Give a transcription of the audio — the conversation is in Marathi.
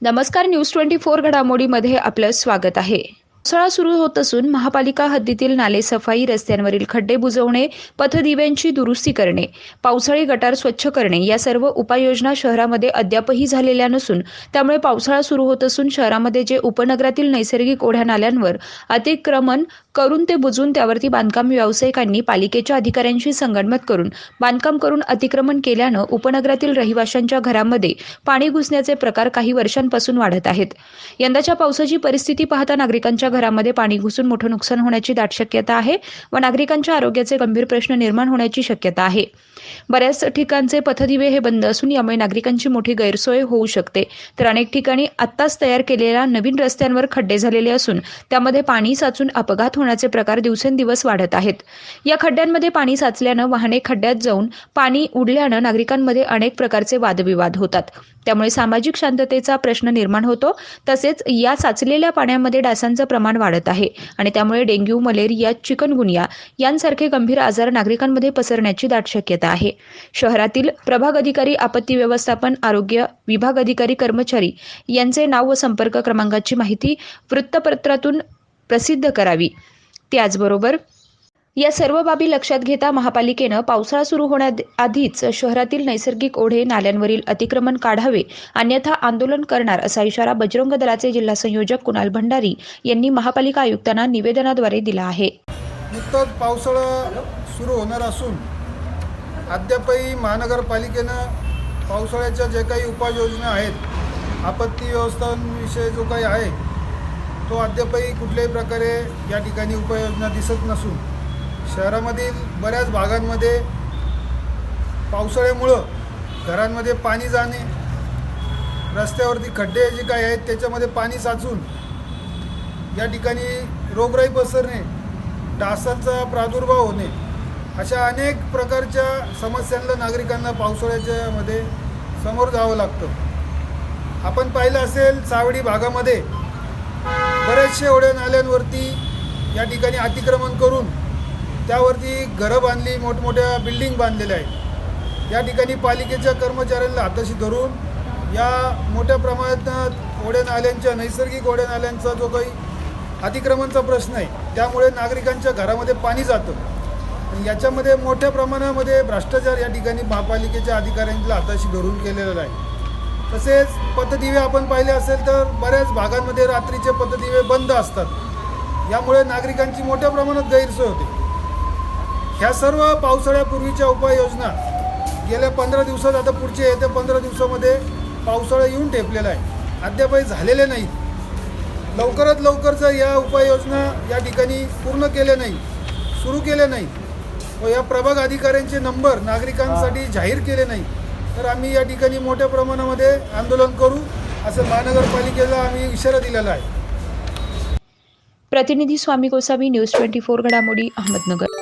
नमस्कार, न्यूज 24 घडामोडीमध्ये आपलं स्वागत आहे। पावसाळा सुरू होत असून महापालिका हद्दीतील नाले सफाई, रस्त्यांवरील खड्डे बुजवणे, पथदिव्यांची दुरुस्ती करणे, पावसाळी गटार स्वच्छ करणे या सर्व उपाययोजना शहरामध्ये अद्यापही झालेल्या नसून त्यामुळे पावसाळा सुरू होत असून शहरामध्ये जे उपनगरातील नैसर्गिक ओढ्या नाल्यांवर अतिक्रमण करून ते बुजवून त्यावरती बांधकाम व्यावसायिकांनी पालिकेच्या अधिकाऱ्यांशी संगनमत करून बांधकाम करून अतिक्रमण केल्यानं उपनगरातील रहिवाशांच्या घरामध्ये पाणी घुसण्याचे प्रकार काही वर्षांपासून वाढत आहेत। यंदाच्या पावसाची परिस्थिती पाहता नागरिकांच्या घरामध्ये पाणी घुसून मोठं नुकसान होण्याची दाट शक्यता आहे व नागरिकांच्या आरोग्याचे गंभीर प्रश्न निर्माण होण्याची शक्यता आहे। बऱ्याच ठिकाणचे पथदिवे हे बंद असून यामुळे नागरिकांची मोठी गैरसोय होऊ शकते। तर अनेक ठिकाणी आत्ताच तयार केलेल्या नवीन रस्त्यांवर खड्डे झालेले असून त्यामध्ये पाणी साचून अपघात होण्याचे प्रकार दिवसेंदिवस वाढत आहेत। या खड्ड्यांमध्ये पाणी साचल्यानं वाहने खड्ड्यात जाऊन पाणी उडल्यानं नागरिकांमध्ये अनेक प्रकारचे वादविवाद होतात। त्यामुळे सामाजिक शांततेचा प्रश्न निर्माण होतो। तसेच या साचलेल्या पाण्यामध्ये डासांचं प्रमाण वाढत आहे आणि त्यामुळे डेंग्यू, मलेरिया, चिकनगुनिया यांसारखे गंभीर आजार नागरिकांमध्ये पसरण्याची दाट शक्यता आहे। शहरातील प्रभाग अधिकारी, आपत्ती व्यवस्थापन, आरोग्य विभाग अधिकारी, कर्मचारी यांचे नाव व संपर्क क्रमांकाची माहिती वृत्तपत्रातून प्रसिद्ध करावी। त्याचबरोबर या सर्व बाबी लक्षात घेता महापालिकेनं पावसाळा सुरू होण्याआधीच शहरातील नैसर्गिक ओढे नाल्यांवरील अतिक्रमण काढावे, अन्यथा आंदोलन करणार असा इशारा बजरंग दलाचे जिल्हा संयोजक कुणाल भंडारी यांनी महापालिका आयुक्तांना निवेदनाद्वारे दिला आहे। नुकताच पावसाळा सुरू होणार असून अद्यापही महानगरपालिकेनं पावसाळ्याच्या जे काही उपाययोजना आहेत, आपत्ती व्यवस्थापनाविषयी जो काही आहे तो अद्यापही कुठल्याही प्रकारे या ठिकाणी उपाययोजना दिसत नसून शहरामधील बऱ्याच भागांमध्ये पावसाळ्यामुळं घरांमध्ये पाणी जाणे, रस्त्यावरती खड्डे जे काही आहेत त्याच्यामध्ये पाणी साचून या ठिकाणी रोगराई पसरणे, डासांचा प्रादुर्भाव होणे अशा अनेक प्रकारच्या समस्यांना नागरिकांना पावसाळ्याच्या मध्ये समोर जावं लागतं। आपण पाहिलं असेल सावडी भागामध्ये बरेचसे ओढ्या नाल्यांवरती या ठिकाणी अतिक्रमण करून त्यावरती घरं बांधली, मोठमोठ्या बिल्डिंग बांधलेल्या आहेत। या ठिकाणी पालिकेच्या कर्मचाऱ्यांना हाताशी धरून या मोठ्या प्रमाणात ओढ्या नाल्यांच्या, नैसर्गिक ओढ्या नाल्यांचा जो काही अतिक्रमणचा प्रश्न आहे त्यामुळे नागरिकांच्या घरामध्ये पाणी जातं। याच्यामध्ये मोठ्या प्रमाणामध्ये भ्रष्टाचार या ठिकाणी महापालिकेच्या अधिकाऱ्यांना हाताशी धरून केलेला आहे। तसेच पथदिवे आपण पाहिले असेल तर बऱ्याच भागांमध्ये रात्रीचे पथदिवे बंद असतात, यामुळे नागरिकांची मोठ्या प्रमाणात गैरसोय होते। ह्या सर्व पावसाळ्यापूर्वीच्या उपाययोजना गेल्या 15 दिवसात, आता पुढचे येत्या 15 दिवसामध्ये पावसाळा येऊन ठेपलेला आहे, अद्यापही झालेले नाहीत। लवकरात लवकर जर या उपाययोजना या ठिकाणी पूर्ण केल्या नाही, सुरू केल्या नाही व या प्रभाग अधिकाऱ्यांचे नंबर नागरिकांसाठी जाहीर केले नाही तर आम्ही या ठिकाणी मोठ्या प्रमाणामध्ये आंदोलन करू असं महानगरपालिकेला आम्ही इशारा दिलेला आहे। प्रतिनिधी स्वामी गोसावी, न्यूज 24 घडामोडी, अहमदनगर।